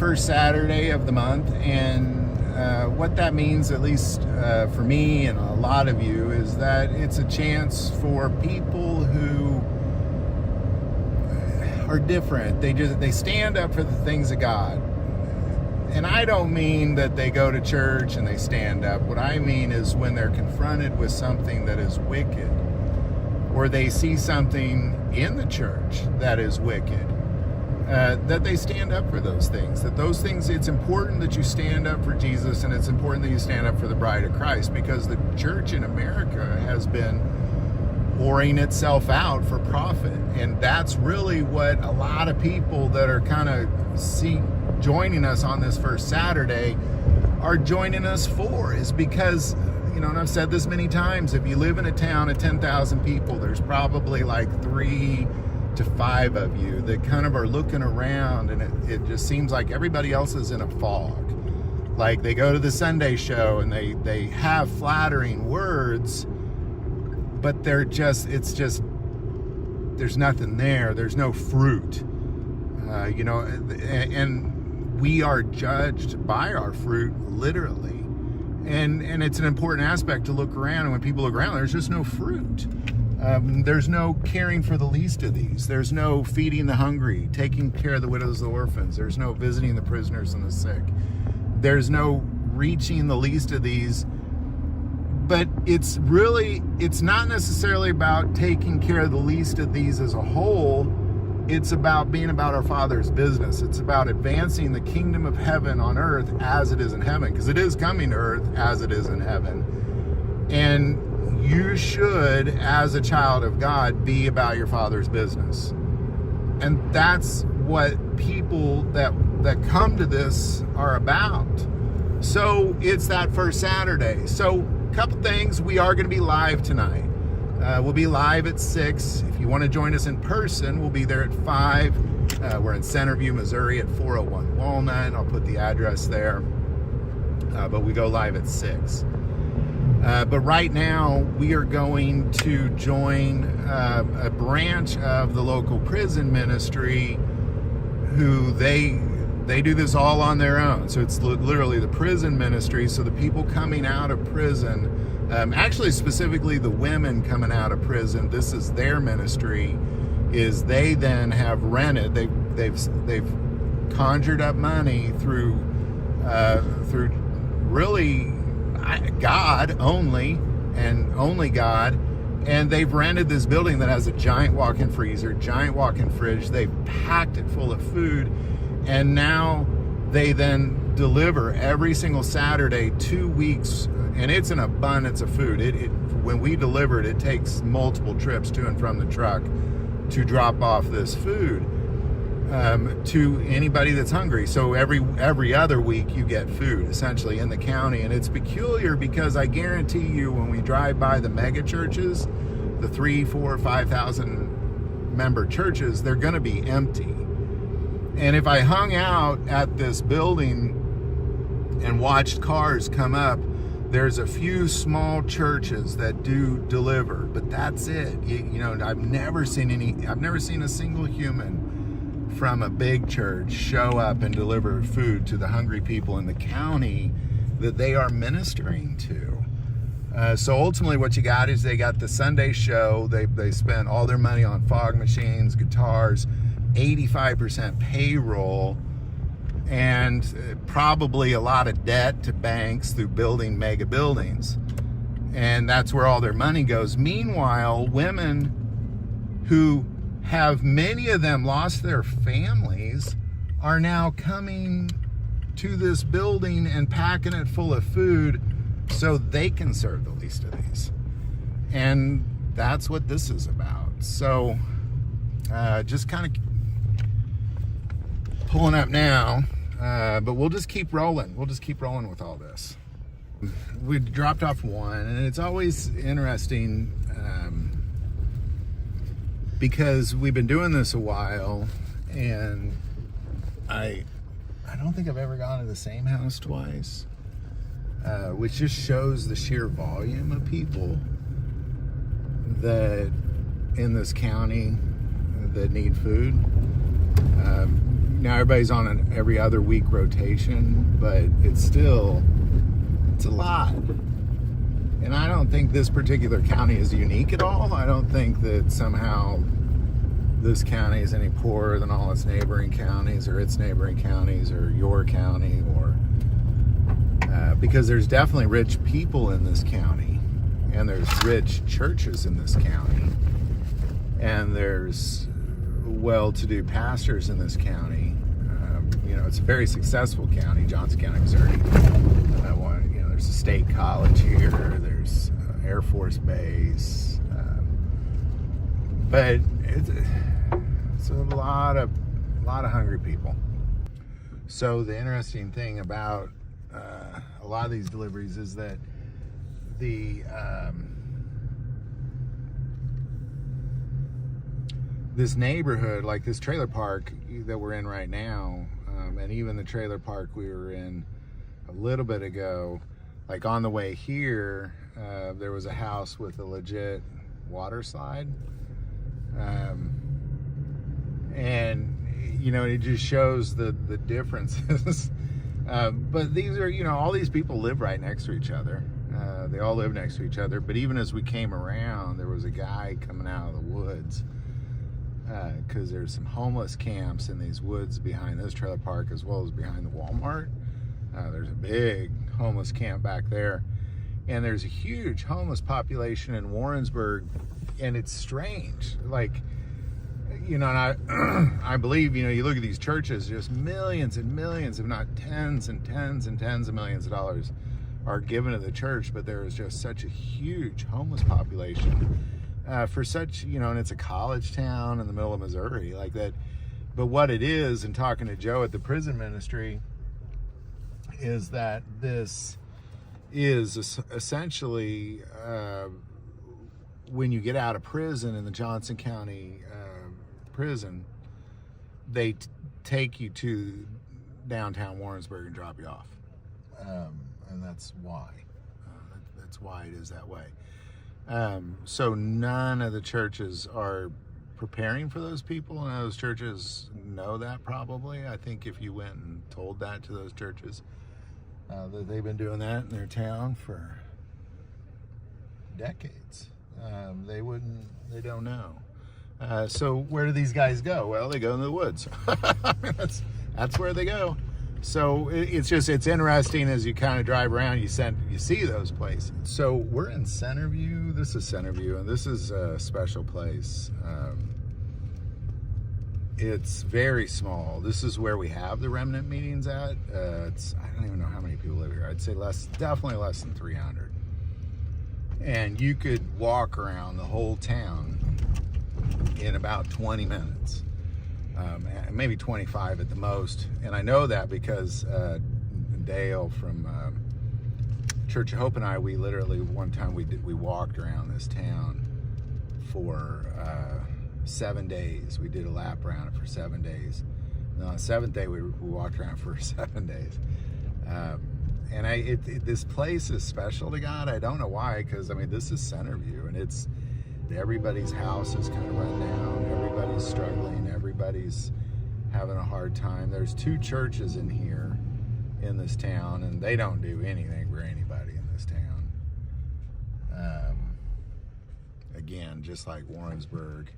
first Saturday of the month, and what that means, at least for me and a lot of you, is that it's a chance for people who are different. They stand up for the things of God. And I don't mean that they go to church and they stand up. What I mean is when they're confronted with something that is wicked, or they see something in the church that is wicked, that they stand up for those things. That those things, it's important that you stand up for Jesus, and it's important that you stand up for the bride of Christ, because the church in America has been pouring itself out for profit. And that's really what a lot of people that are kind of joining us on this first Saturday are joining us for, is because, and I've said this many times, if you live in a town of 10,000 people, there's probably like 3 to 5 of you that kind of are looking around, and it just seems like everybody else is in a fog. Like they go to the Sunday show and they have flattering words, but there's nothing there. There's no fruit, and we are judged by our fruit, literally. And it's an important aspect to look around, and when people look around, there's just no fruit. There's no caring for the least of these. There's no feeding the hungry, taking care of the widows and the orphans. There's no visiting the prisoners and the sick. There's no reaching the least of these. But it's not necessarily about taking care of the least of these as a whole. It's about being about our Father's business. It's about advancing the kingdom of heaven on earth as it is in heaven, because it is coming to earth as it is in heaven. And you should, as a child of God, be about your Father's business. And that's what people that come to this are about. So it's that first Saturday. So a couple things. We are going to be live tonight. We'll be live at 6. If you want to join us in person, we'll be there at 5. We're in Centerview, Missouri at 401 Walnut. I'll put the address there. But we go live at 6. But right now, we are going to join a branch of the local prison ministry who they do this all on their own. So it's literally the prison ministry. So the people coming out of prison, actually specifically the women coming out of prison, this is their ministry, is they then have rented, they've conjured up money through really God only, and only God, and they've rented this building that has a giant walk-in freezer, giant walk-in fridge. They've packed it full of food, and now they then deliver every single Saturday, 2 weeks, and it's an abundance of food. When we deliver it, it takes multiple trips to and from the truck to drop off this food to anybody that's hungry. So every other week you get food essentially in the county. And it's peculiar because I guarantee you, when we drive by the mega churches, the 3, 4, 5,000 member churches, they're going to be empty. And if I hung out at this building and watched cars come up, there's a few small churches that do deliver, but that's it. I've never seen a single human from a big church show up and deliver food to the hungry people in the county that they are ministering to. So ultimately what you got is they got the Sunday show. They spent all their money on fog machines, guitars, 85% payroll, and probably a lot of debt to banks through building mega buildings. And that's where all their money goes. Meanwhile, women who have, many of them lost their families, are now coming to this building and packing it full of food so they can serve the least of these. And that's what this is about. So just kind of pulling up now, but we'll just keep rolling. We'll just keep rolling with all this. We dropped off one, and it's always interesting because we've been doing this a while, and I don't think I've ever gone to the same house twice, which just shows the sheer volume of people that in this county that need food. now everybody's on an every other week rotation, but it's a lot. And I don't think this particular county is unique at all. I don't think that somehow this county is any poorer than all its neighboring counties or its neighboring counties or your county, or because there's definitely rich people in this county, and there's rich churches in this county, and there's well-to-do pastors in this county. It's a very successful county, Johnson County, Missouri. There's a state college here. There's Air Force Base, but it's a lot of hungry people. So the interesting thing about a lot of these deliveries is that this neighborhood, like this trailer park that we're in right now, and even the trailer park we were in a little bit ago, like on the way here, there was a house with a legit water slide. And it just shows the differences. But these are, all these people live right next to each other. They all live next to each other. But even as we came around, there was a guy coming out of the woods, because there's some homeless camps in these woods behind this trailer park, as well as behind the Walmart. There's a big homeless camp back there, and there's a huge homeless population in Warrensburg, and it's strange. Like, and I believe, you look at these churches, just millions and millions, if not tens and tens and tens of millions of dollars are given to the church, but there is just such a huge homeless population for such, and it's a college town in the middle of Missouri like that. But what it is, and talking to Joe at the prison ministry, is that this is essentially when you get out of prison in the Johnson County prison, they take you to downtown Warrensburg and drop you off, and that's why it is that way. So none of the churches are preparing for those people, and those churches know that probably. I think if you went and told that to those churches, that they've been doing that in their town for decades, they don't know. So where do these guys go? Well, they go in the woods. That's where they go. So it's interesting as you kind of drive around, you see those places. So we're in Centerview. This is Centerview, and this is a special place. It's very small. This is where we have the remnant meetings at. I don't even know how many people live here. I'd say definitely less than 300. And you could walk around the whole town in about 20 minutes, maybe 25 at the most. And I know that because Dale from Church of Hope and I, we literally one time we walked around this town for 7 days. We did a lap around it for 7 days. And on the seventh day, we walked around for 7 days. And this place is special to God. I don't know why, because this is Centerview, and everybody's house is kind of run down. Everybody's struggling. Everybody's having a hard time. There's 2 churches in here in this town, and they don't do anything for anybody in this town. Again, just like Warrensburg,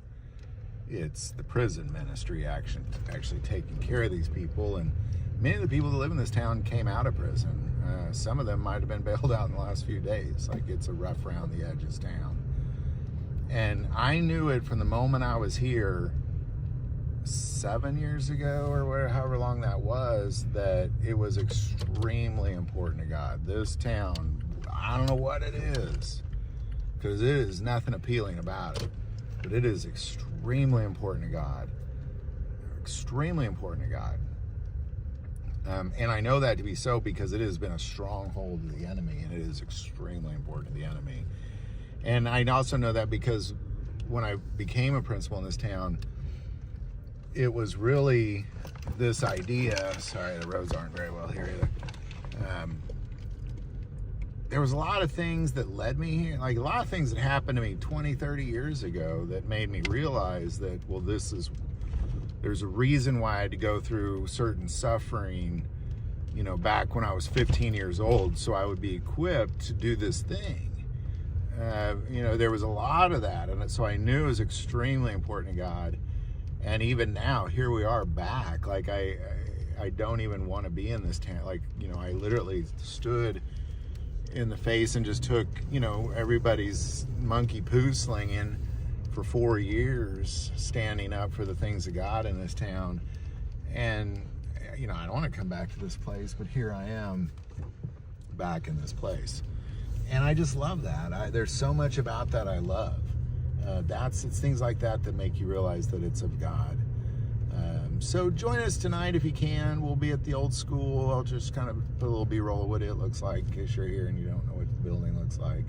it's the prison ministry actually taking care of these people, and many of the people that live in this town came out of prison. Some of them might have been bailed out in the last few days. Like, it's a rough around the edges town. And I knew it from the moment I was here 7 years ago, or however long that was, that it was extremely important to God. This town, I don't know what it is, because it is nothing appealing about it, but it is extremely important to God. Extremely important to God. And I know that to be so because it has been a stronghold of the enemy, and it is extremely important to the enemy. And I also know that because when I became a principal in this town, it was really this idea. Sorry, the roads aren't very well here either. There was a lot of things that led me here, like a lot of things that happened to me 20, 30 years ago that made me realize that, well, this is There's a reason why I had to go through certain suffering, you know, back when I was 15 years old, so I would be equipped to do this thing. You know, there was a lot of that, and so I knew it was extremely important to God. And even now, here we are back. Like, I don't even want to be in this tent. Like, you know, I literally stood in the face and just took, you know, everybody's monkey poo slinging for 4 years, standing up for the things of God in this town. And, you know, I don't want to come back to this place, but here I am back in this place. And I just love that. There's so much about that I love. It's things like that that make you realize that it's of God. So join us tonight if you can. We'll be at the old school. I'll just kind of put a little B-roll of what it looks like in case you're here and you don't know what the building looks like.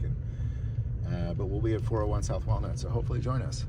But we'll be at 401 South Walnut, so hopefully join us.